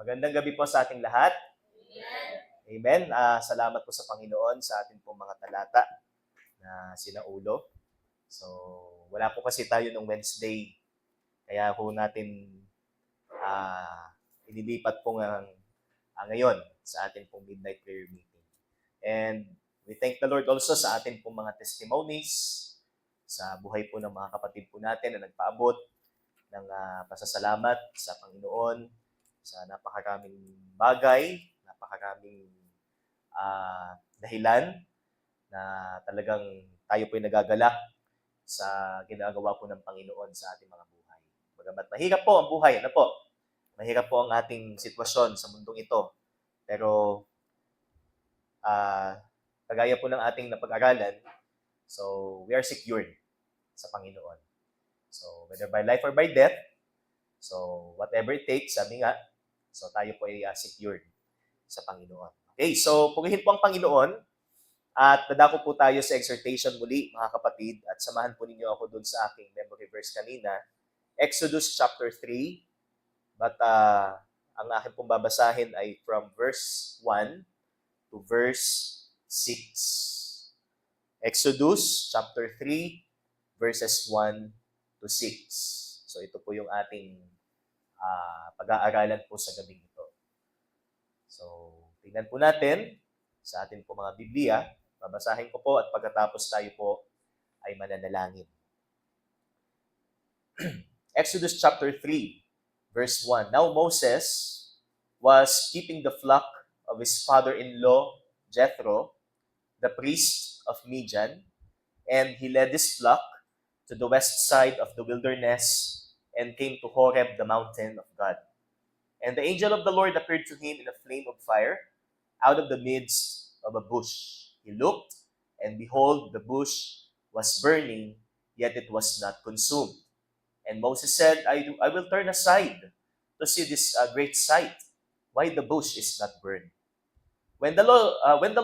Magandang gabi po sa ating lahat. Amen. Salamat po sa Panginoon sa ating pong mga talata na sinaulo. So, wala po kasi tayo nung Wednesday. Kaya po natin inilipat po ngayon sa ating pong midnight prayer meeting. And we thank the Lord also sa ating pong mga testimonies, sa buhay po ng mga kapatid po natin na nagpaabot ng pasasalamat sa Panginoon sa napakaraming bagay, napakaraming dahilan na talagang tayo po'y nagagalak sa ginagawa po ng Panginoon sa ating mga buhay. Bagamat mahirap po ang buhay, ano po? Mahirap po ang ating sitwasyon sa mundong ito. Pero kagaya po ng ating napag-aralan, so we are secured sa Panginoon. So whether by life or by death, so whatever it takes, sabi nga, so tayo po ay secured sa Panginoon. Okay, so purihin po ang Panginoon at dadako po tayo sa exhortation muli, mga kapatid, at samahan po ninyo ako dun sa aking memory verse kanina, Exodus chapter 3, but ang aking pong babasahin ay from verse 1 to verse 6. Exodus chapter 3, verses 1 to 6. So ito po yung ating pag-aaralan po sa gabing ito. So, tingnan po natin sa ating po mga Biblia. Babasahin ko po at pagkatapos tayo po ay mananalangin. Exodus chapter 3, verse 1. Now Moses was keeping the flock of his father-in-law, Jethro, the priest of Midian, and he led his flock to the west side of the wilderness and came to Horeb, the mountain of God. And the angel of the Lord appeared to him in a flame of fire out of the midst of a bush. He looked, and behold, the bush was burning, yet it was not consumed. And Moses said, I will turn aside to see this great sight, why the bush is not burned. When the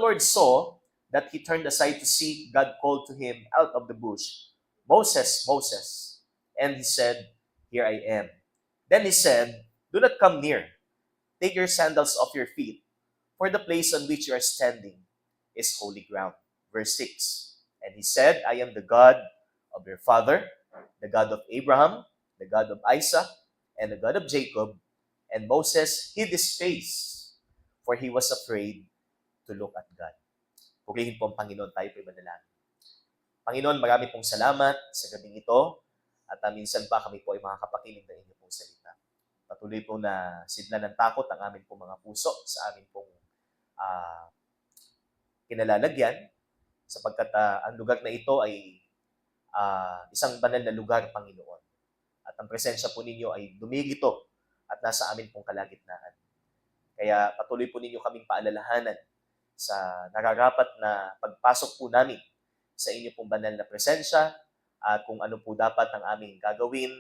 Lord saw that he turned aside to see, God called to him out of the bush, Moses, Moses. And he said, Here I am. Then he said, Do not come near. Take your sandals off your feet, for the place on which you are standing is holy ground. Verse 6. And he said, I am the God of your father, the God of Abraham, the God of Isaac, and the God of Jacob. And Moses hid his face, for he was afraid to look at God. Purihin po ang Panginoon, tayo po'y manalangin. Panginoon, marami pong salamat sa gabing ito, at minsan pa kami po ay makakapakinig ng inyong pong salita. Patuloy po na sidlan ng takot ang aming pong mga puso sa aming pong kinalalagyan, sapagkat ang lugar na ito ay isang banal na lugar, Panginoon. At ang presensya po ninyo ay dumilito at nasa amin pong kalagitnaan. Kaya patuloy po ninyo kaming paalalahanan sa nararapat na pagpasok po namin sa inyo pong banal na presensya at kung ano po dapat ang aming gagawin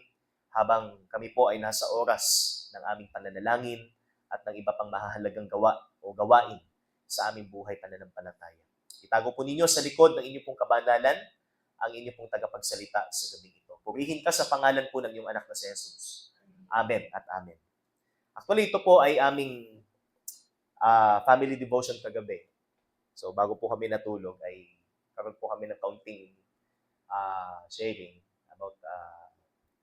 habang kami po ay nasa oras ng aming pananalangin at ng iba pang mahahalagang gawa o gawain sa aming buhay pananampalataya. Itago po ninyo sa likod ng inyong pong kabanalan ang inyong pong tagapagsalita sa gabi ito. Purihin ka sa pangalan po ng iyong anak na si Jesus. Amen at amen. Actually, ito po ay aming family devotion kagabi. So, bago po kami natulog, ay karoon po kami ng kaunting sharing about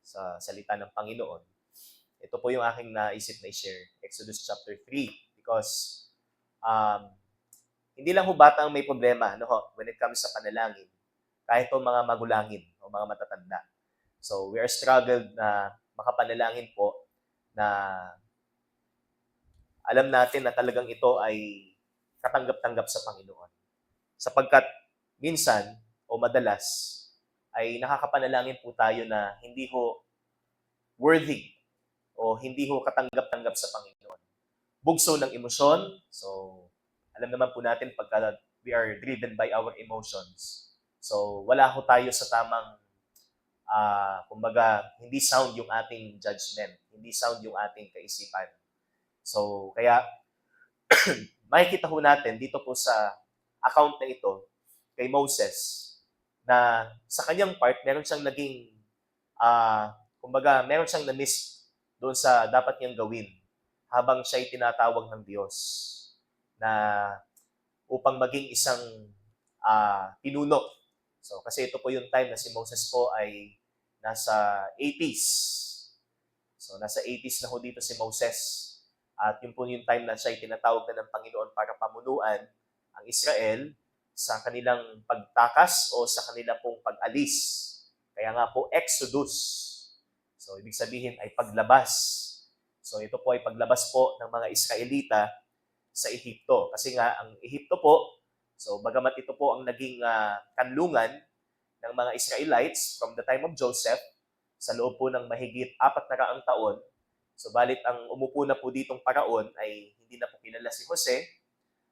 sa salita ng Panginoon. Ito po yung aking naisip na i-share, Exodus chapter 3, because hindi lang ho bata ang may problema when it comes sa panalangin, kahit po mga magulangin o mga matatanda. So, we are struggled na makapanalangin po na alam natin na talagang ito ay katanggap-tanggap sa Panginoon. Sapagkat minsan o madalas ay nakakapanalangin po tayo na hindi ho worthy o hindi ho katanggap-tanggap sa Panginoon. Bugso ng emosyon. So, alam naman po natin pagka we are driven by our emotions. So, wala ho tayo sa tamang, kumbaga, hindi sound yung ating judgment. Hindi sound yung ating kaisipan. So, kaya, makikita ho natin dito po sa account na ito, kay Moses, na sa kanyang part, meron siyang naging, kumbaga, meron siyang na-miss doon sa dapat niyang gawin habang siya'y tinatawag ng Diyos na upang maging isang pinuno. So, kasi ito po yung time na si Moses po ay nasa 80s. So, nasa 80s na ho dito si Moses. At yun po yung time na siya ay tinatawag na ng Panginoon para pamunuan ang Israel sa kanilang pagtakas o sa kanila pong pag-alis. Kaya nga po, Exodus. So, ibig sabihin ay paglabas. So, ito po ay paglabas po ng mga Israelita sa Ehipto. Kasi nga, ang Ehipto po, so bagamat ito po ang naging kanlungan ng mga Israelites from the time of Joseph, sa loob po ng mahigit 400 taon, subalit ang umupo na po ditong paraon ay hindi na po kilala si Jose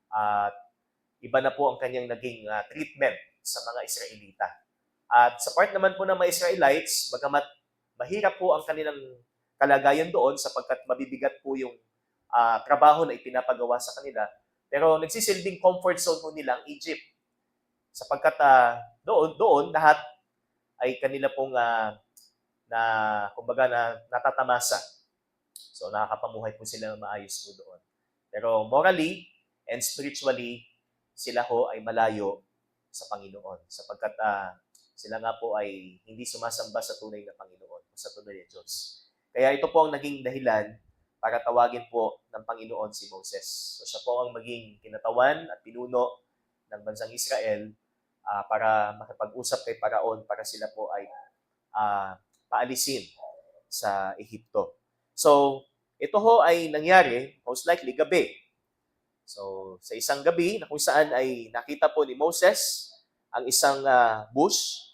at iba na po ang kanyang naging treatment sa mga Israelita. At sa part naman po ng mga Israelites, bagamat mahirap po ang kanilang kalagayan doon sapagkat mabibigat po yung trabaho na ipinapagawa sa kanila, pero nagsisilbing comfort zone po nila ang Egypt. Sapagkat doon lahat ay kanila pong natatamasa. So nakakapamuhay po sila ng maayos po doon. Pero morally and spiritually, sila ho ay malayo sa Panginoon. Sapagkat sila nga po ay hindi sumasamba sa tunay na Panginoon o sa tunay na Diyos. Kaya ito po ang naging dahilan para tawagin po ng Panginoon si Moses. So siya po ang maging kinatawan at pinuno ng bansang Israel para makipag-usap kay Paraon para sila po ay paalisin sa Ehipto. So, ito ho ay nangyari, most likely, gabi. So, sa isang gabi na kung saan ay nakita po ni Moses ang isang bush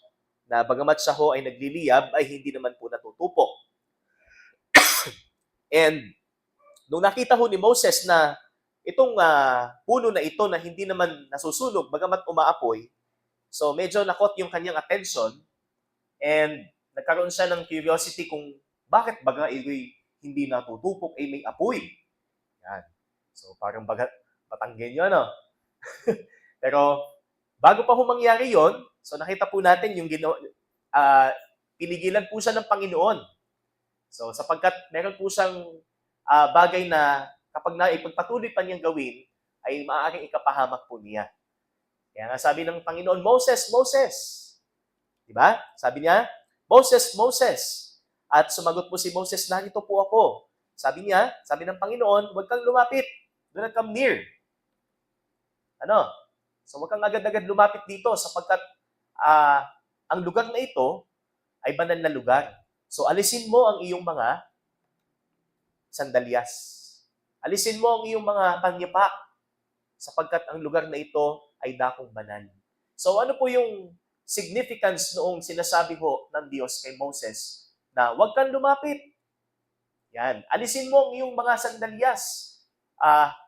na bagamat siya ho ay nagliliyab, ay hindi naman po natutupok. And nung nakita ho ni Moses na itong puno na ito na hindi naman nasusunog, bagamat umaapoy, so medyo nakot yung kanyang attention and nagkaroon siya ng curiosity kung bakit baga hindi natutupok ay may apoy. Yan. So parang Batanggenyo, ano? Pero bago pa ho mangyari yon, so nakita po natin yung pinigilan po siya ng Panginoon. So sapagkat meron po siyang bagay na kapag naipagpatuloy pa niyang gawin, ay maaaring ikapahamak po niya. Kaya nga sabi ng Panginoon, Moses, Moses. Diba? Sabi niya, Moses, Moses. At sumagot po si Moses, narito po ako. Sabi niya, sabi ng Panginoon, huwag kang lumapit. Do not come near. Ano? So huwag kang agad-agad lumapit dito sapagkat ang lugar na ito ay banal na lugar. So alisin mo ang iyong mga sandalyas. Alisin mo ang iyong mga panyapak sapagkat ang lugar na ito ay dakong banal. So ano po yung significance noong sinasabi ho ng Diyos kay Moses na huwag kang lumapit? Yan. Alisin mo ang iyong mga sandalyas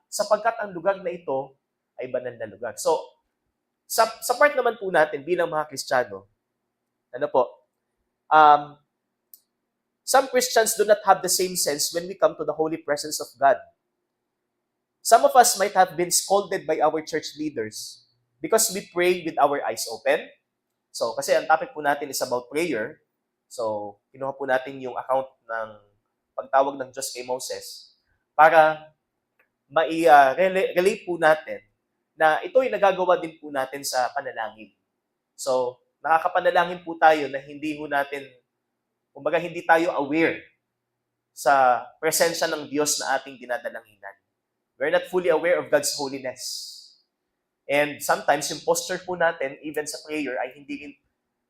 sapagkat ang lugar na ito ay banal na lugar. So, sa part naman po natin bilang mga Kristiyano, ano po, some Christians do not have the same sense when we come to the holy presence of God. Some of us might have been scolded by our church leaders because we pray with our eyes open. So, kasi ang topic po natin is about prayer. So, kinuha po natin yung account ng pagtawag ng Diyos kay Moses para relate po natin na ito ay nagagawa din po natin sa panalangin. So, nakakapanalangin po tayo na hindi ho natin, kumbaga hindi tayo aware sa presensya ng Diyos na ating dinadalanginan. We're not fully aware of God's holiness. And sometimes, yung posture po natin, even sa prayer, ay hindi rin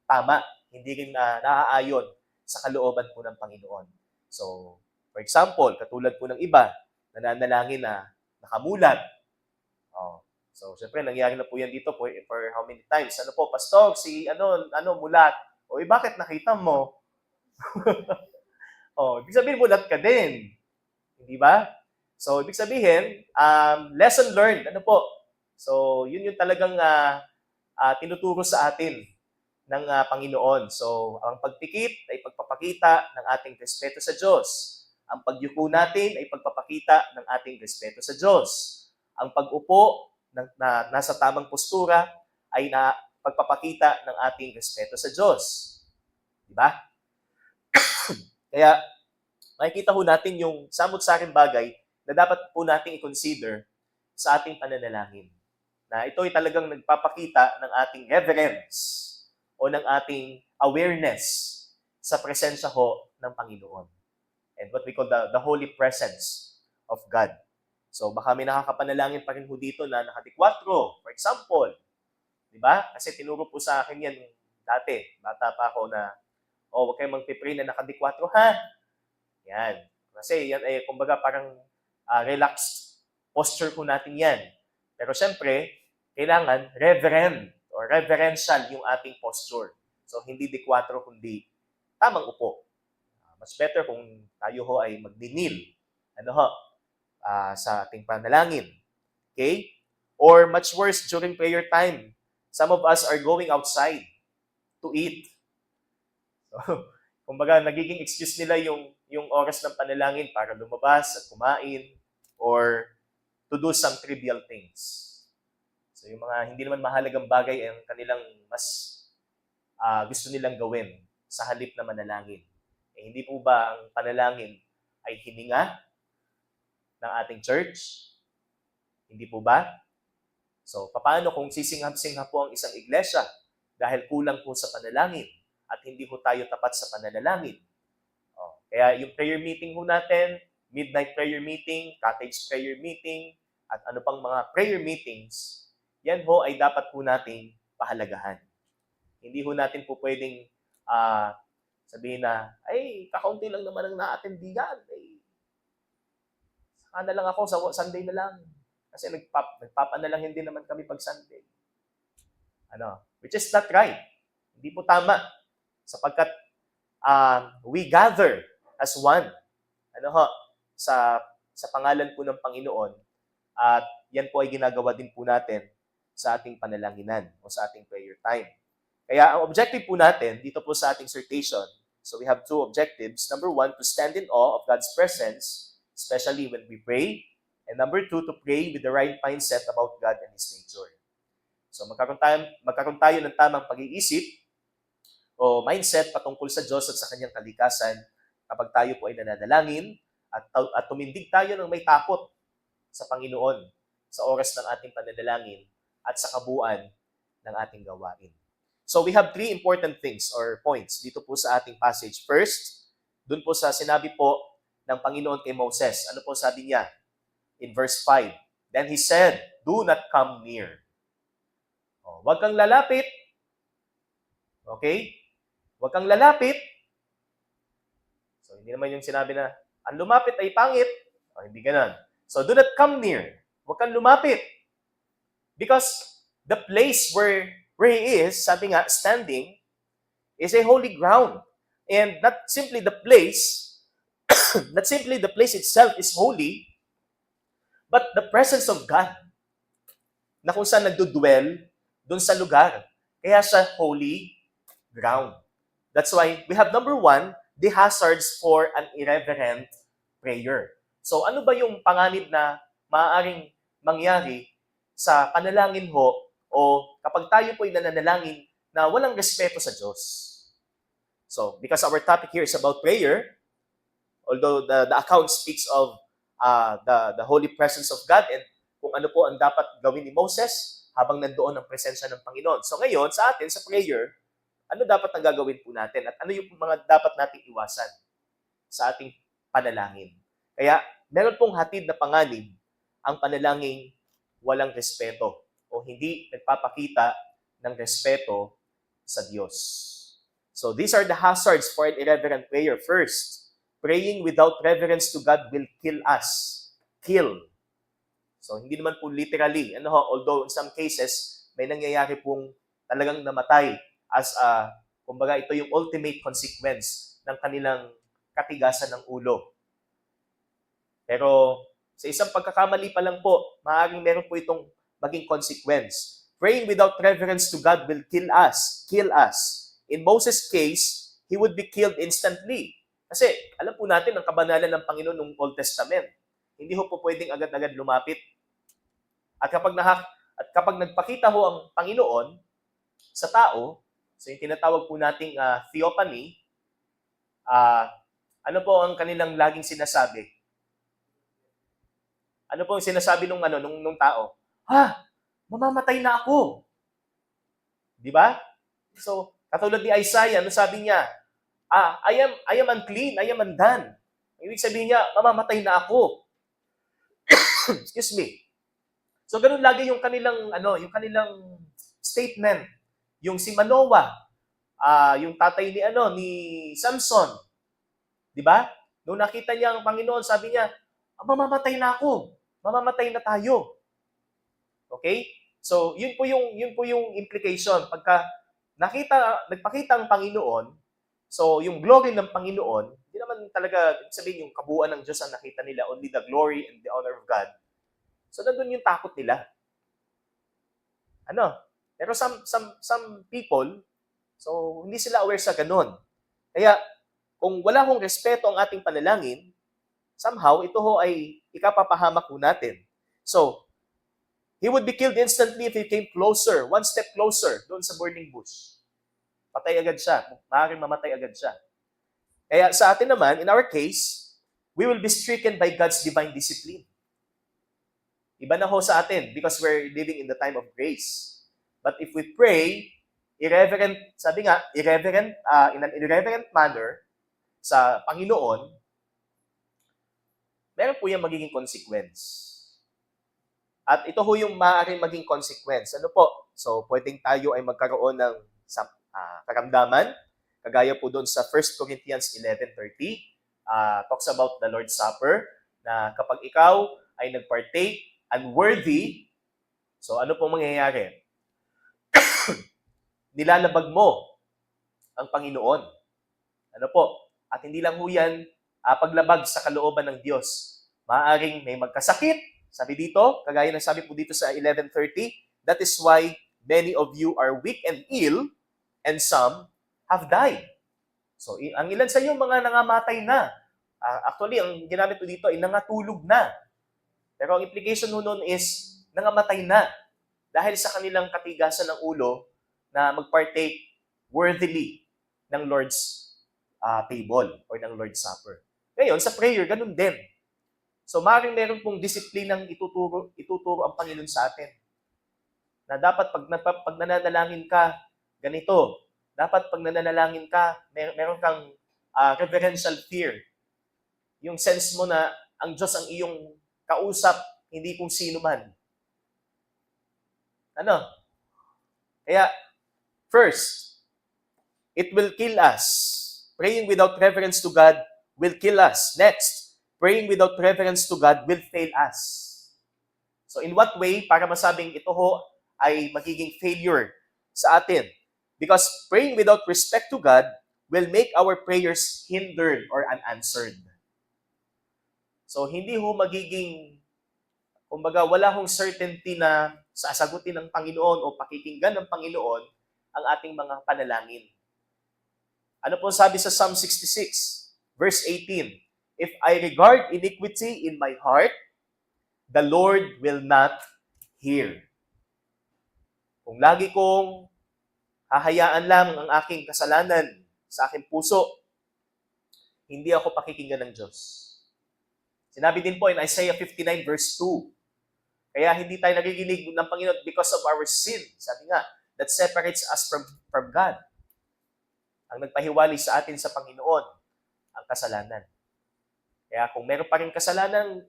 tama, hindi rin naaayon sa kalooban po ng Panginoon. So, for example, katulad po ng iba, nananalangin na nakamulat. So, syempre, nangyari na po yan dito for how many times? Ano po, Pastor, si mulat. O, bakit nakita mo? Ibig sabihin, mulat ka din. Hindi ba? So, ibig sabihin, lesson learned. Ano po? So, yun yung talagang tinuturo sa atin ng Panginoon. So, ang pagpikit ay pagpapakita ng ating respeto sa Diyos. Ang pagyuko natin ay pagpapakita ng ating respeto sa Diyos. Ang pag-upo na nasa tamang postura ay pagpapakita ng ating respeto sa Diyos. Diba? Kaya, makikita ho natin yung samot-saring bagay na na dapat po nating i-consider sa ating pananalangin. Na ito ay talagang nagpapakita ng ating reverence o ng ating awareness sa presensya ho ng Panginoon. And what we call the holy presence of God. So baka may nakakapanalangin pa rin po dito na nakadikwatro, for example. Di ba? Kasi tinuro po sa akin yan dati. Bata pa ako na, huwag kayong magpipray na nakadikwatro, ha? Yan. Kasi yan ay, kumbaga, parang relaxed posture po natin yan. Pero syempre, kailangan reverent or reverential yung ating posture. So, hindi dikwatro, kundi tamang upo. Mas better kung tayo ho ay magdinil. Sa ating panalangin. Okay? Or much worse, during prayer time, some of us are going outside to eat. So, kumbaga, nagiging excuse nila yung oras ng panalangin para lumabas at kumain or to do some trivial things. So, yung mga hindi naman mahalagang bagay ang kanilang mas gusto nilang gawin sa halip na manalangin. Hindi po ba ang panalangin ay hininga ng ating church? Hindi po ba? So, paano kung sisinghap-singhap po ang isang iglesia dahil kulang po sa panalangin at hindi po tayo tapat sa pananalangin? Kaya yung prayer meeting po natin, midnight prayer meeting, cottage prayer meeting, at ano pang mga prayer meetings, yan ho ay dapat po nating pahalagahan. Hindi ho natin po pwedeng sabihin na, ay, kakaunti lang naman ang na-attendigan. Saka na lang ako, sa Sunday na lang. Kasi nagpapanalangin din naman kami pag Sunday. Which is not right. Hindi po tama. Sapagkat we gather as one. Sa pangalan po ng Panginoon. At yan po ay ginagawa din po natin sa ating panalanginan o sa ating prayer time. Kaya ang objective po natin dito po sa ating exhortation, so we have two objectives. Number one, to stand in awe of God's presence, especially when we pray. And number two, to pray with the right mindset about God and His nature. So magkaroon tayo ng tamang pag-iisip o mindset patungkol sa Diyos at sa Kanyang kalikasan kapag tayo po ay nananalangin at tumindig tayo ng may takot sa Panginoon sa oras ng ating pananalangin at sa kabuuan ng ating gawain. So we have three important things or points dito po sa ating passage. First, dun po sa sinabi po ng Panginoon kay Moses. Ano po sabi niya? In verse 5, then He said, do not come near. Huwag kang lalapit. Okay? Huwag kang lalapit. So, hindi naman yung sinabi na, ang lumapit ay pangit. Hindi ganun. So, do not come near. Huwag kang lumapit. Because the place where He is, sabi nga, standing, is a holy ground. And not simply the place itself is holy, but the presence of God, na kung saan nagdudwell, dun sa lugar. Kaya sa holy ground. That's why we have number one, the hazards for an irreverent prayer. So ano ba yung panganib na maaaring mangyari sa panalangin ho o kapag tayo po ay nananalangin na walang respeto sa Diyos? So, because our topic here is about prayer, although the account speaks of the holy presence of God and kung ano po ang dapat gawin ni Moses habang nandoon ang presensya ng Panginoon. So ngayon, sa atin, sa prayer, ano dapat ang gagawin po natin at ano yung mga dapat nating iwasan sa ating panalangin? Kaya, meron pong hatid na panganib ang panalangin walang respeto o hindi nagpapakita ng respeto sa Diyos. So these are the hazards for an irreverent prayer. First, praying without reverence to God will kill us. Kill. So hindi naman po literally, although in some cases, may nangyayari pong talagang namatay as kumbaga ito yung ultimate consequence ng kanilang katigasan ng ulo. Pero sa isang pagkakamali pa lang po, maaaring meron po itong maging consequence. Praying without reverence to God will kill us. Kill us. In Moses' case, he would be killed instantly. Kasi alam po natin ang kabanalan ng Panginoon ng Old Testament. Hindi ho po pwedeng agad-agad lumapit. At kapag nagpakita ho ang Panginoon sa tao, so yung tinatawag po nating theophany, ano po ang kanilang laging sinasabi? Ano po yung sinasabi nung tao? Ha? Mamamatay na ako. Di ba? So, katulad ni Isaiah, ano sabi niya? I am unclean, I am undone. Ibig sabihin niya, mamamatay na ako. Excuse me. So, ganun lagi yung kanilang statement. Yung si Manoah, yung tatay ni Samson, di ba? Nung nakita niya ang Panginoon, sabi niya, mamamatay na ako. Mamamatay na tayo. Okay? So, yun po yung implication. Pagka nagpakita ang Panginoon, so yung glory ng Panginoon, hindi naman talaga sabihin yung kabuuan ng Diyos ang nakita nila, only the glory and the honor of God. So, nandun yung takot nila. Pero some people, so hindi sila aware sa ganun. Kaya, kung wala hong respeto ang ating panalangin, somehow, ito ho ay ikapapahamak ho natin. So, he would be killed instantly if he came closer, one step closer, doon sa burning bush. Patay agad siya. Maaaring mamatay agad siya. Kaya sa atin naman, in our case, we will be stricken by God's divine discipline. Iba na ho sa atin because we're living in the time of grace. But if we pray, in an irreverent manner sa Panginoon, meron po yung magiging consequence. At ito ho yung maaaring maging consequence. Ano po? So, pwedeng tayo ay magkaroon ng karamdaman, kagaya po doon sa 1 Corinthians 11:30, talks about the Lord's Supper, na kapag ikaw ay nagpartake unworthy, so ano pong mangyayari? Nilalabag mo ang Panginoon. Ano po? At hindi lang ho yan paglabag sa kalooban ng Diyos. Maaaring may magkasakit, sabi dito, kagaya ng sabi po dito sa 11:30, that is why many of you are weak and ill, and some have died. So, ang ilan sa inyo mga nangamatay na. Actually, ang ginamit po dito ay nangatulog na. Pero ang implication nun is, nangamatay na. Dahil sa kanilang katigasan ng ulo na magpartake worthily ng Lord's table or ng Lord's Supper. Ngayon, sa prayer, ganun din. So, maaaring meron pong disiplinang ituturo ang Panginoon sa atin. Na dapat pag nananalangin ka, ganito. Dapat pag nananalangin ka, meron kang reverential fear. Yung sense mo na ang Diyos ang iyong kausap, hindi kung sino man. Kaya, first, it will kill us. Praying without reverence to God will kill us. Next, praying without reverence to God will fail us. So in what way, para masabing ito ho ay magiging failure sa atin? Because praying without respect to God will make our prayers hindered or unanswered. So hindi ho magiging, kumbaga wala hong certainty na sasagutin ng Panginoon o pakikinggan ng Panginoon ang ating mga panalangin. Ano po sabi sa Psalm 66, verse 18? If I regard iniquity in my heart, the Lord will not hear. Kung lagi kong hahayaan lang ang aking kasalanan sa aking puso, hindi ako pakikinggan ng Diyos. Sinabi din po in Isaiah 59 verse 2, kaya hindi tayo nagiginig ng Panginoon because of our sin. Sabi nga, that separates us from God. Ang nagpahiwalay sa atin sa Panginoon, ang kasalanan. Kaya kung meron pa rin kasalanan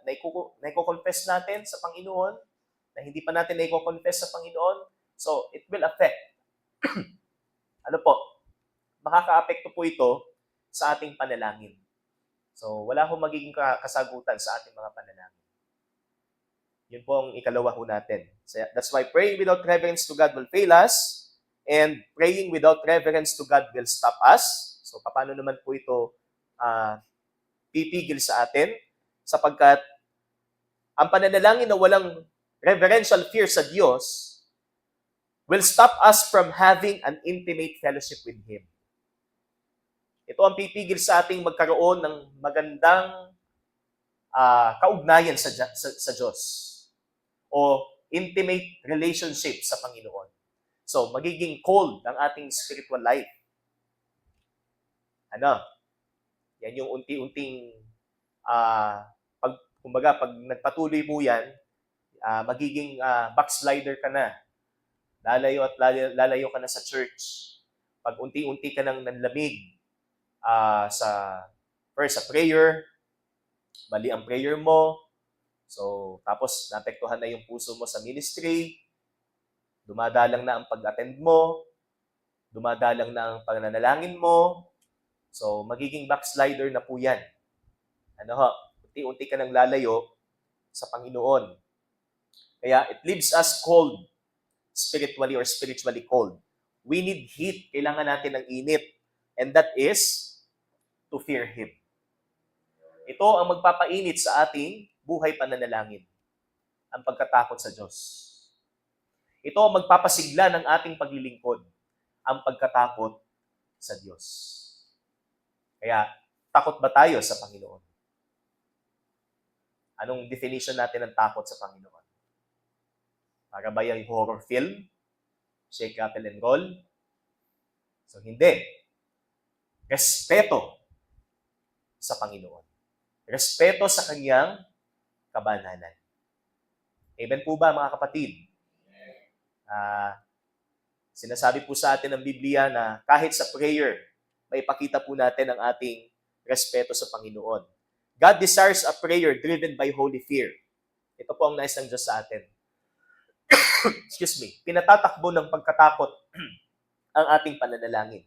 na i-confess natin sa Panginoon, na hindi pa natin na i-confess sa Panginoon, so it will affect. Makaka-apekto po ito sa ating panalangin. So wala hong magiging kasagutan sa ating mga panalangin. Yun po ang ikalawa ho natin. So, that's why praying without reverence to God will fail us, and praying without reverence to God will stop us. So, paano naman po ito pipigil sa atin? Sapagkat ang pananalangin na walang reverential fear sa Diyos will stop us from having an intimate fellowship with Him. Ito ang pipigil sa ating magkaroon ng magandang kaugnayan sa Diyos o intimate relationship sa Panginoon. So, magiging cold ang ating spiritual life. Yan yung unti-unting Kumbaga, pag nagpatuloy po yan, magiging backslider ka na. Lalayo at lalayo ka na sa church. Pag unti-unti ka nang nanlamig first sa prayer, mali ang prayer mo, so tapos naapektuhan na yung puso mo sa ministry, dumadalang na ang pag-attend mo, dumadalang na ang pananalangin mo, so magiging backslider na po yan. Unti-unti ka nang lalayo sa Panginoon. Kaya it leaves us cold, spiritually cold. We need heat. Kailangan natin ng init. And that is to fear Him. Ito ang magpapainit sa ating buhay pananalangin. Ang pagkatakot sa Diyos. Ito ang magpapasigla ng ating paglilingkod. Ang pagkatakot sa Diyos. Kaya, takot ba tayo sa Panginoon? Anong definition natin ng takot sa Panginoon? Para ba yung horror film? Shake, rattle, and roll? So, hindi. Respeto sa Panginoon. Respeto sa kanyang kabanalan. Amen po ba, mga kapatid? Sinasabi po sa atin ng Biblia na kahit sa prayer, maipakita po natin ang ating respeto sa Panginoon. God desires a prayer driven by holy fear. Ito po ang nais ng Diyos sa atin. Excuse me. Pinatatakbo ng pagkatakot ang ating pananalangin.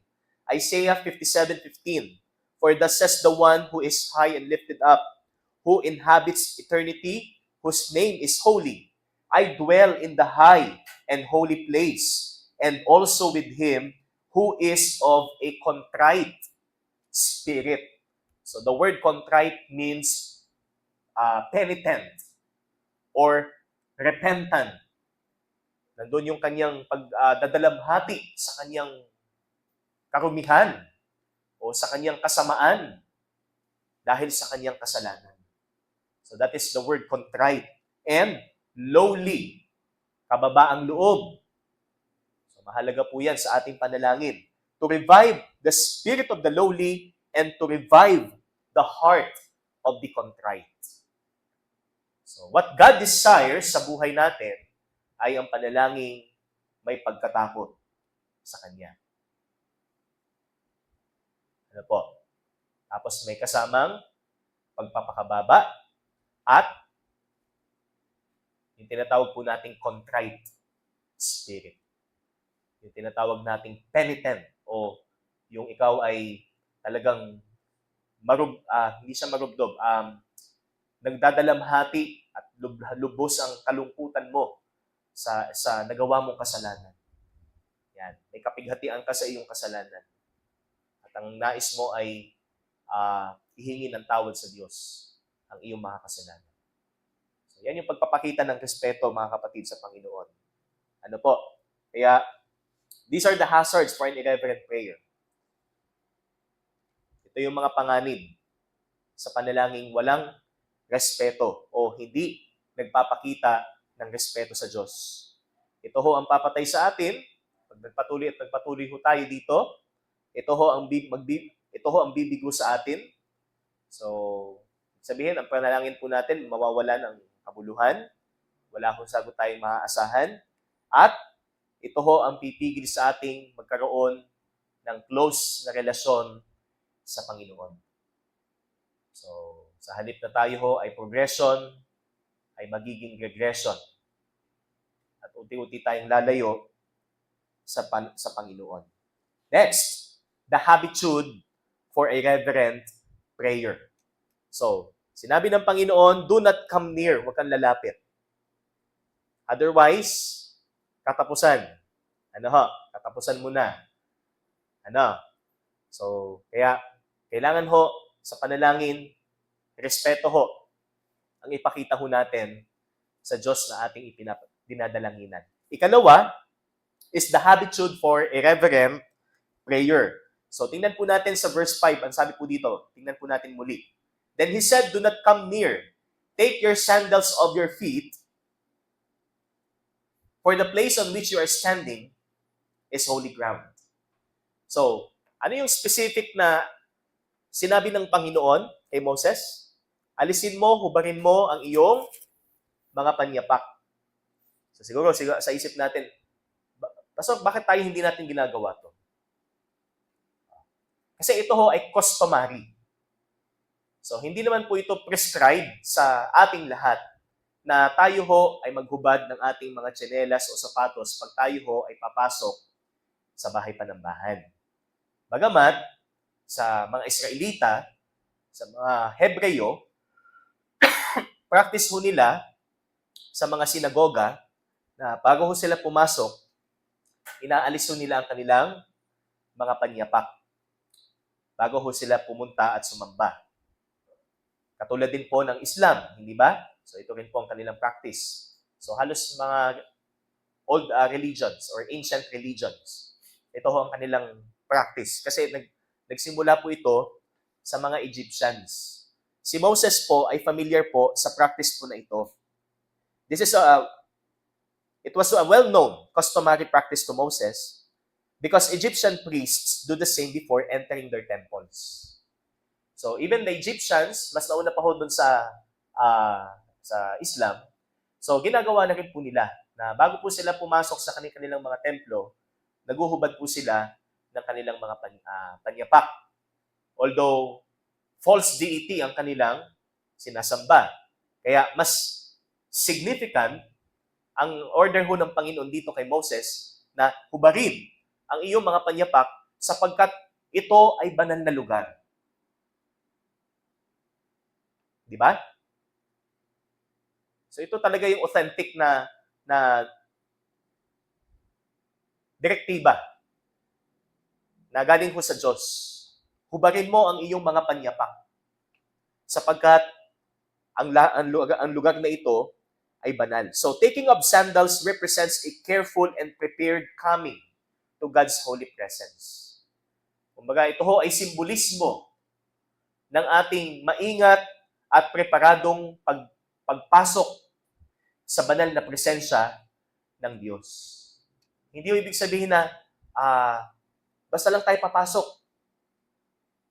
Isaiah 57:15. For thus says the one who is high and lifted up, who inhabits eternity, whose name is holy. I dwell in the high and holy place, and also with him who is of a contrite spirit. So the word contrite means penitent or repentant. Nandun yung kanyang pagdadalamhati sa kanyang karumihan o sa kanyang kasamaan dahil sa kanyang kasalanan. So that is the word contrite. And lowly, kababaang loob. So mahalaga po yan sa ating panalangin. To revive the spirit of the lowly and to revive the heart of the contrite. So what God desires sa buhay natin ay ang panalangin may pagkatakot sa Kanya. Ano po? Tapos may kasamang pagpapakababa at yung tinatawag po nating contrite spirit. Yung tinatawag nating penitent o yung ikaw ay talagang hindi siya marubdob, nagdadalamhati at lubos ang kalungkutan mo sa nagawa mong kasalanan. Yan. May kapighatian ka sa iyong kasalanan. At ang nais mo ay ihingi ng tawad sa Diyos ang iyong mga kasalanan. So, yan yung pagpapakita ng respeto, mga kapatid, sa Panginoon. Ano po? Kaya, these are the hazards for an irreverent prayer. Ito yung mga panganib sa panalangin walang respeto o hindi nagpapakita ng respeto sa Diyos. Ito ho ang papatay sa atin. Pag nagpatuloy ho tayo dito, ito ho ang bibigo sa atin. So, sabihin, ang panalangin po natin, mawawala ng kabuluhan, wala akong sagot tayong maaasahan, at ito ho ang pipigil sa ating magkaroon ng close na relasyon sa Panginoon. So, sa halip na tayo ho ay progression, ay magiging regression. At unti-unti tayong lalayo sa Panginoon. Next, the habitude for a reverent prayer. So, sinabi ng Panginoon, do not come near, huwag kang lalapit. Otherwise, katapusan. Katapusan mo na. So, kaya, kailangan ho, sa panalangin, respeto ho, ang ipakita ho natin sa Diyos na ating dinadalanginan. Ikalawa, is the habitude for a reverent prayer. So, tingnan po natin sa verse 5, ang sabi po dito, tingnan po natin muli. Then he said, do not come near. Take your sandals off your feet, for the place on which you are standing is holy ground. So, ano yung specific na sinabi ng Panginoon kay Moses? Alisin mo, hubarin mo ang iyong mga panyapak. So siguro sa isip natin, Pastor, bakit tayo hindi natin ginagawa to? Kasi ito ho ay customary. So hindi naman po ito prescribed sa ating lahat na tayo ho ay maghubad ng ating mga tsinelas o sapatos pag tayo ho ay papasok sa bahay panambahan. Bagamat, sa mga Israelita, sa mga Hebreyo, practice ho nila sa mga sinagoga na bago ho sila pumasok, inaalis ho nila ang kanilang mga panyapak bago ho sila pumunta at sumamba. Katulad din po ng Islam, hindi ba? So ito rin po ang kanilang practice. So halos mga old religions or ancient religions, ito ho ang kanilang practice. Kasi nagsimula po ito sa mga Egyptians. Si Moses po ay familiar po sa practice po na ito. It was a well-known customary practice to Moses because Egyptian priests do the same before entering their temples. So even the Egyptians, mas nauna pa ho dun sa Islam, so ginagawa na rin po nila na bago po sila pumasok sa kanilang mga templo, naguhubad po sila ng kanilang mga panyapak. Although false deity ang kanilang sinasamba. Kaya mas significant ang order ho ng Panginoon dito kay Moses na hubarin ang iyong mga panyapak sapagkat ito ay banal na lugar. Di ba? So ito talaga yung authentic na direktiba na galing ho sa Diyos. Hubarin mo ang iyong mga panyapak sapagkat ang lugar na ito ay banal. So taking of sandals represents a careful and prepared coming to God's holy presence. Kumbaga, ito ho ay simbolismo ng ating maingat at preparadong pagpasok sa banal na presensya ng Diyos. Hindi ho ibig sabihin na basta lang tayo papasok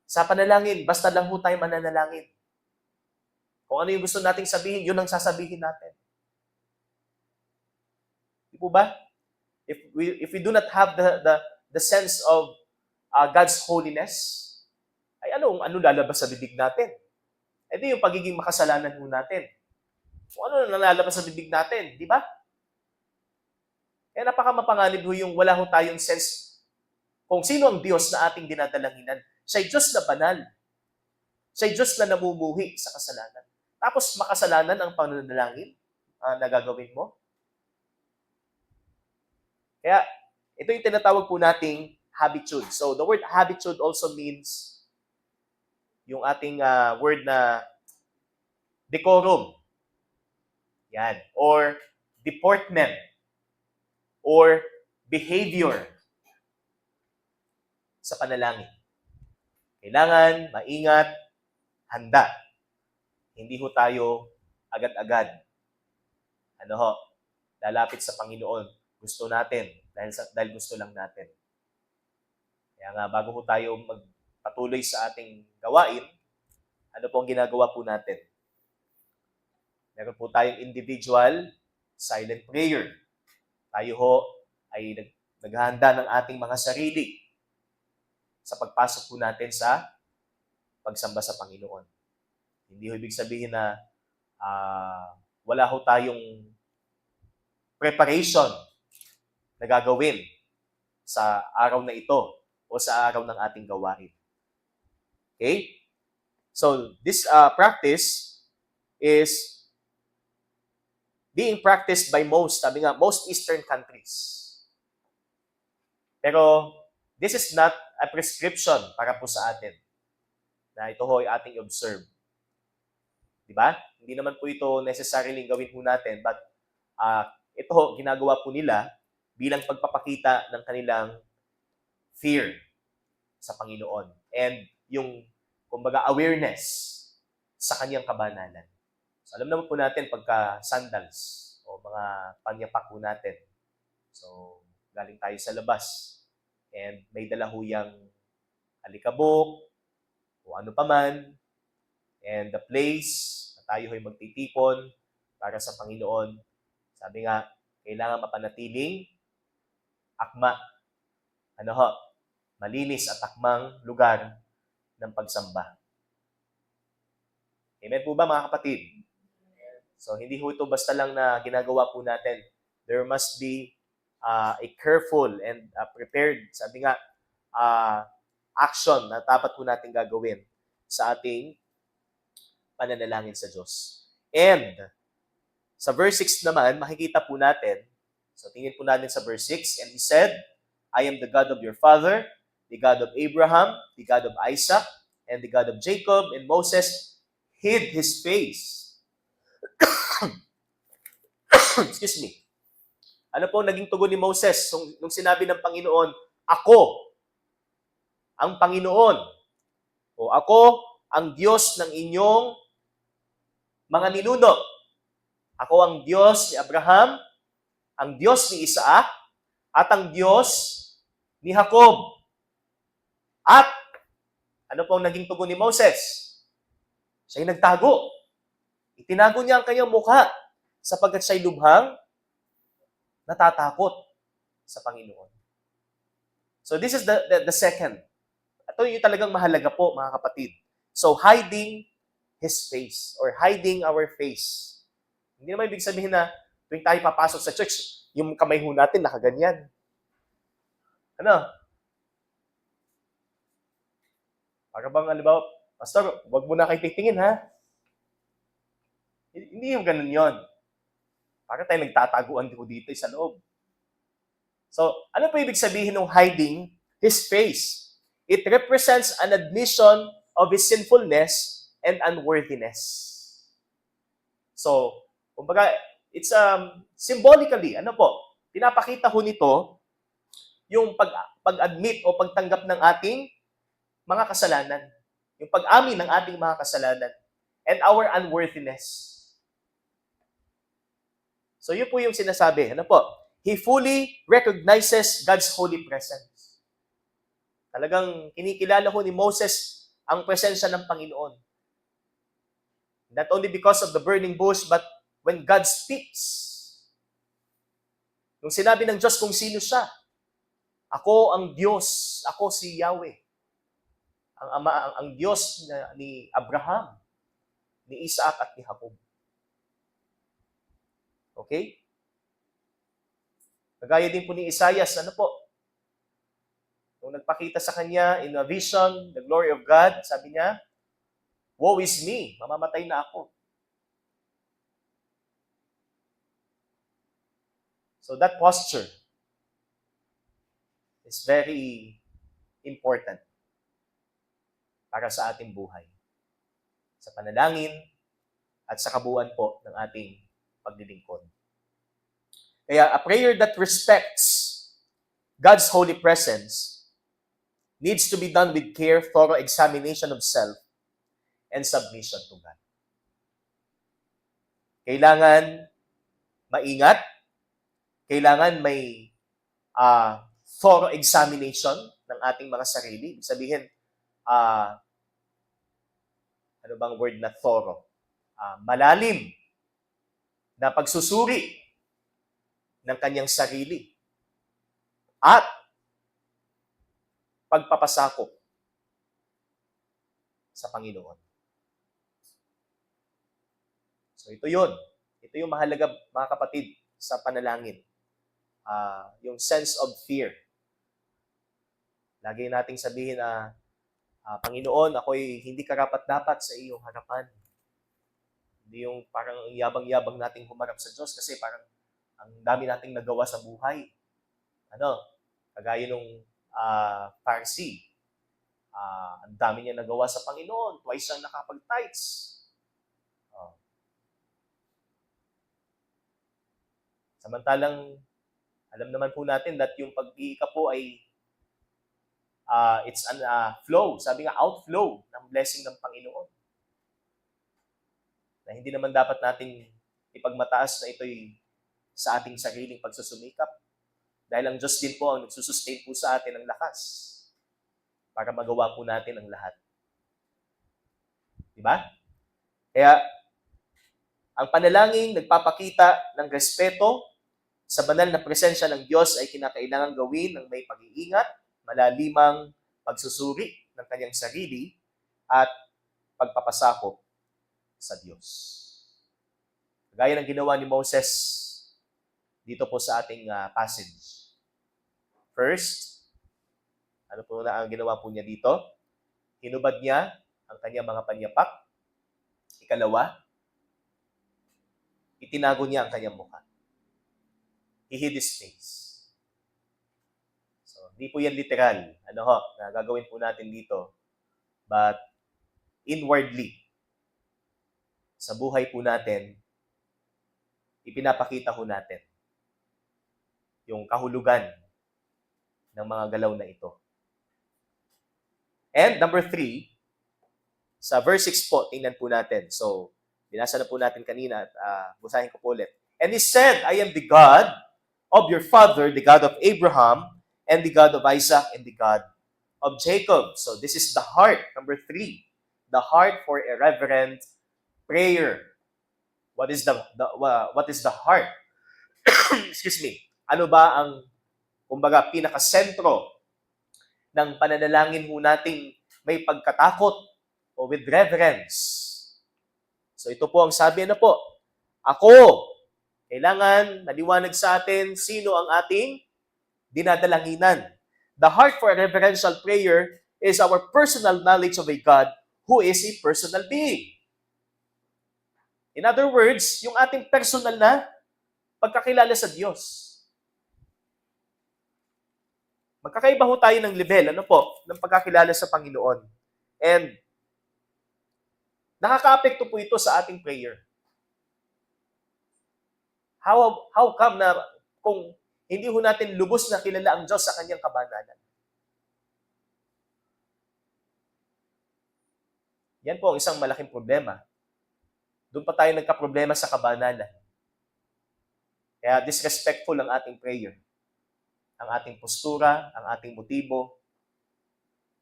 sa panalangin, basta lang ho tayo mananalangin. Kung ano yung gusto nating sabihin, yun ang sasabihin natin. Di po ba? If we do not have the sense of God's holiness, ay ano lalabas sa bibig natin? E di yung pagiging makasalanan ho natin. Kung ano nalalabas sa bibig natin, di ba? Kaya napakamapanganib ho yung wala ho tayong sense kung sino ang Diyos na ating dinadalanginan. Siya'y Diyos na banal. Siya'y Diyos na namumuhi sa kasalanan. Tapos makasalanan ang pananalangin na gagawin mo. Kaya ito yung tinatawag po nating habitude. So the word habitude also means yung ating word na decorum. Yan. Or deportment. Or behavior sa panalangin. Kailangan maingat, handa. Hindi ho tayo agad-agad. Lalapit sa Panginoon. Gusto natin. Dahil gusto lang natin. Kaya nga, bago ho tayo magpatuloy sa ating gawain, ano po ang ginagawa po natin? Meron po tayong individual silent prayer. Tayo ho ay naghahanda ng ating mga sarili sa pagpasok po natin sa pagsamba sa Panginoon. Hindi ho ibig sabihin na wala ho tayong preparation na gagawin sa araw na ito o sa araw ng ating gawain. Okay? So, this practice is being practiced by most Eastern countries. Pero, this is not a prescription para po sa atin na ito ho ay ating observe. Diba? Hindi naman po ito necessarily gawin po natin, but ito ho, ginagawa po nila bilang pagpapakita ng kanilang fear sa Panginoon and yung, kumbaga, awareness sa kanyang kabanalan. So, alam naman po natin pagka sandals o mga panyapak po natin. So, galing tayo sa labas and may dala ho yung alikabok o ano pa man. And the place na tayo ay magtitipon para sa Panginoon, sabi nga, kailangan mapanatiling akma, malinis at akmang lugar ng pagsamba. Amen po ba mga kapatid? So hindi ho ito basta lang na ginagawa po natin. There must be a careful and prepared, sabi nga, action na dapat po natin gagawin sa ating pananalangin sa Diyos. And sa verse 6 naman, makikita po natin, so tingin po natin sa verse 6, and he said, I am the God of your father, the God of Abraham, the God of Isaac, and the God of Jacob. And Moses hid his face. Excuse me. Ano po naging tugon ni Moses nung sinabi ng Panginoon, ako ang Panginoon, o ako ang Diyos ng inyong mga ninuno. Ako ang Diyos ni Abraham, ang Diyos ni Isaac, at ang Diyos ni Jacob. At ano po ang naging tugon ni Moses? Siya'y nagtago. Itinago niya ang kanyang mukha sapagkat siya'y lubhang natatakot sa Panginoon. So this is the second. Ito yung talagang mahalaga po, mga kapatid. So hiding his face or hiding our face. Hindi naman ibig sabihin na tuwing tayo papasok sa church, yung kamay ho natin nakaganyan. Ano? Para bang, halimbawa, Pastor, wag mo na kayo titingin, ha? Hindi yung ganun yon. Para tayo nagtataguan dito sa loob. So, ano po ibig sabihin ng hiding his face? It represents an admission of his sinfulness and unworthiness. So, kumbaga, it's symbolically, pinapakita ho nito yung pag-admit o pagtanggap ng ating mga kasalanan. Yung pag-amin ng ating mga kasalanan and our unworthiness. So, yun po yung sinasabi. He fully recognizes God's holy presence. Talagang kinikilala ho ni Moses ang presensya ng Panginoon. Not only because of the burning bush, but when God speaks. Nung sinabi ng Diyos kung sino siya, ako ang Diyos, ako si Yahweh. Ang Diyos ni Abraham, ni Isaac at ni Jacob. Okay? Kagaya din po ni Isaias, nung nagpakita sa kanya in a vision, the glory of God, sabi niya, woe is me, mamamatay na ako. So that posture is very important para sa ating buhay. Sa panalangin at sa kabuuan po ng ating paglilingkod. Kaya a prayer that respects God's holy presence needs to be done with care, thorough examination of self, and submission to God. Kailangan maingat, kailangan may thorough examination ng ating mga sarili. Ibig sabihin, ano bang word na thorough? Malalim na pagsusuri ng kanyang sarili at pagpapasakop sa Panginoon. So ito yun. Ito yung mahalaga, mga kapatid, sa panalangin. Yung sense of fear. Lagi nating sabihin na, Panginoon, ako'y hindi karapat-dapat sa iyong harapan. Hindi yung parang yabang-yabang nating humarap sa Diyos kasi parang ang dami nating nagawa sa buhay. Kagaya nung Pharisee. Ang dami niya nagawa sa Panginoon. Twice siyang nakapag-tithes. Samantalang, alam naman po natin that yung pag-iika po ay it's an flow. Sabi nga, outflow ng blessing ng Panginoon. Na hindi naman dapat nating ipagmataas na ito'y sa ating sariling pagsusumikap. Dahil ang Diyos din po ang nagsusustain po sa atin ng lakas para magawa po natin ang lahat. Diba? Kaya, ang panalangin nagpapakita ng respeto sa banal na presensya ng Diyos ay kinakailangan gawin ng may pag-iingat, malalimang pagsusuri ng kanyang sarili, at pagpapasakop sa Diyos. Gaya ng ginawa ni Moses dito po sa ating passage. First, ano po na ang ginawa po niya dito? Hinubad niya ang kanyang mga panyapak. Ikalawa, itinago niya ang kanyang mukha. He hid his face. So, hindi po yan literal. Na gagawin po natin dito. But, inwardly, sa buhay po natin, ipinapakita po natin yung kahulugan ng mga galaw na ito. And number 3, sa verse 6 po, tingnan po natin. So, binasa na po natin kanina at basahin ko po ulit. And he said, I am the God of your father, the God of Abraham, and the God of Isaac, and the God of Jacob. So, this is the heart, number 3. The heart for a reverent prayer. What is the heart? Excuse me. Ano ba ang, kumbaga, pinakasentro ng pananalangin mo nating may pagkatakot o with reverence? So ito po ang sabi po. Ako, kailangan maliwanag sa atin sino ang ating dinadalanginan. The heart for a reverential prayer is our personal knowledge of a God who is a personal being. In other words, yung ating personal na pagkakilala sa Diyos. Magkakaiba ho tayo ng level, ng pagkakilala sa Panginoon. And nakaka-apekto po ito sa ating prayer. How come na kung hindi ho natin lubos na kilala ang Diyos sa kanyang kabanalan? Yan po ang isang malaking problema. Doon pa tayo nagka-problema sa kabanalan. Kaya disrespectful ang ating prayer. Ang ating postura, ang ating motibo,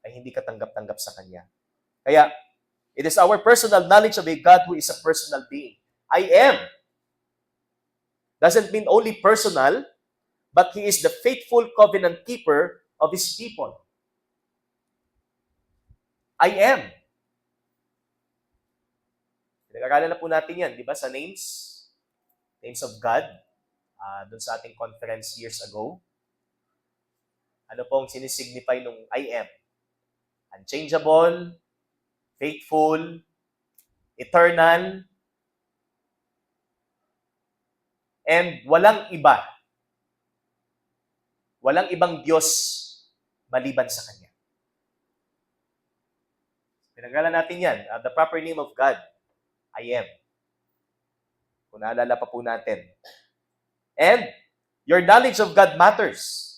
ay hindi katanggap-tanggap sa Kanya. Kaya, it is our personal knowledge of a God who is a personal being. I am. Doesn't mean only personal, but He is the faithful covenant keeper of His people. I am. Pinag-aralan na po natin yan, di ba, sa names of God, doon sa ating conference years ago. Ano pong sinisignify nung I am? Unchangeable, faithful, eternal, and walang iba. Walang ibang Diyos maliban sa Kanya. Pinag-aralan natin yan. The proper name of God, I am. Kung naalala pa po natin. And your knowledge of God matters.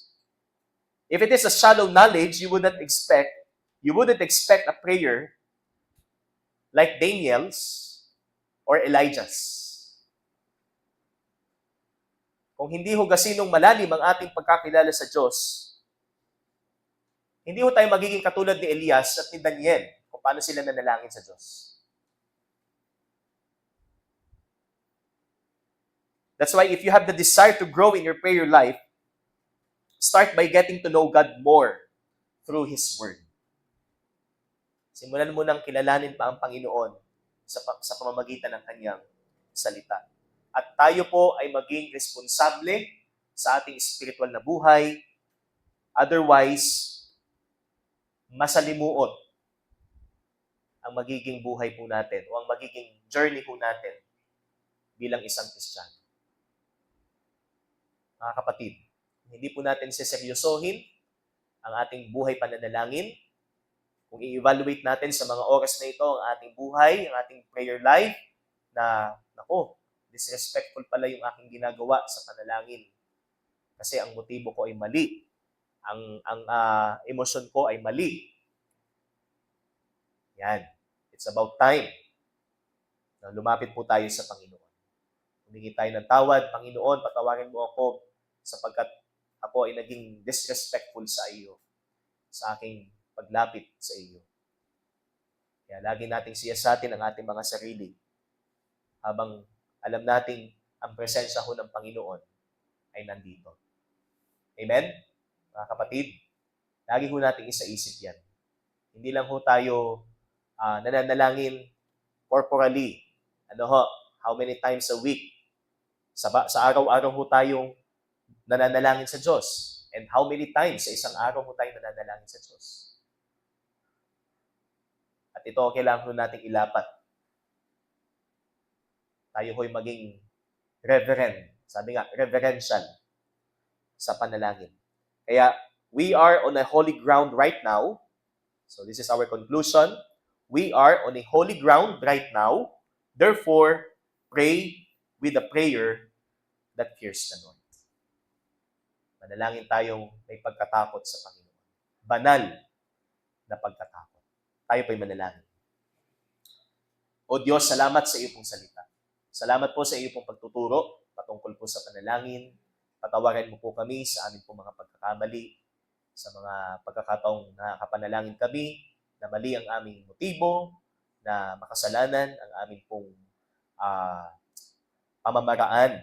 If it is a shallow knowledge, you wouldn't expect a prayer like Daniel's or Elijah's. Kung hindi ho gasinong malalim ang ating pagkakilala sa Diyos, hindi ho tayo magiging katulad ni Elias at ni Daniel kung paano sila nanalangin sa Diyos. That's why if you have the desire to grow in your prayer life, start by getting to know God more through His Word. Simulan mo nang kilalanin pa ang Panginoon sa pamamagitan ng Kanyang salita. At tayo po ay maging responsable sa ating spiritual na buhay. Otherwise, masalimuot ang magiging buhay po natin o ang magiging journey po natin bilang isang Kristiyano. Mga kapatid, hindi po natin seseryosohin ang ating buhay pananalangin. Kung i-evaluate natin sa mga oras na ito ang ating buhay, ang ating prayer life, na, disrespectful pala yung aking ginagawa sa panalangin. Kasi ang motibo ko ay mali. Ang emosyon ko ay mali. Yan. It's about time na lumapit po tayo sa Panginoon. Humingi tayo ng tawad. Panginoon, patawarin mo ako sapagkat ako ay naging disrespectful sa iyo, sa aking paglapit sa iyo. Kaya lagi nating siyasatin ang ating mga sarili habang alam nating ang presensya ho ng Panginoon ay nandito. Amen? Mga kapatid, lagi ho nating isaisip yan. Hindi lang ho tayo nananalangin corporally. How many times a week? Sa araw-araw ho tayong nananalangin sa Diyos. And how many times sa isang araw ho tayong nananalangin sa Diyos. At ito kailangan ho nating ilapat. Tayo ho'y maging reverent. Sabi nga, reverential sa panalangin. Kaya, we are on a holy ground right now. So this is our conclusion. We are on a holy ground right now. Therefore, pray with a prayer that fears the Lord. Manalangin tayong may pagkatakot sa Panginoon. Banal na pagkatakot. Tayo pa'y manalangin. O Diyos, salamat sa iyo pong salita. Salamat po sa iyo pong pagtuturo patungkol po sa panalangin. Patawarin mo po kami sa aming pong mga pagkakamali, sa mga pagkakataong nakapanalangin kami, na mali ang aming motibo, na makasalanan ang aming pong pamamaraan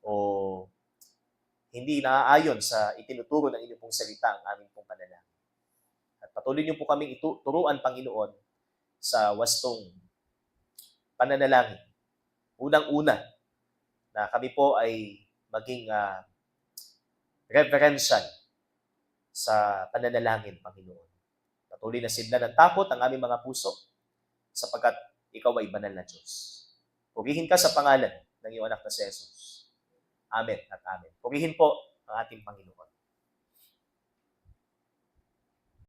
o hindi naaayon sa itinuturo ng inyong pong salita ang aming pong panalangin. At patuloy niyo po kaming turuan, Panginoon, sa wastong pananalangin. Unang-una, na kami po ay maging reverential sa pananalangin, Panginoon. Patuloy na sidlan ng takot ang aming mga puso sapagkat ikaw ay banal na Diyos. Purihin ka sa pangalan ng iyong anak na si Jesus. Amen at amen. Purihin po ang ating Panginoon.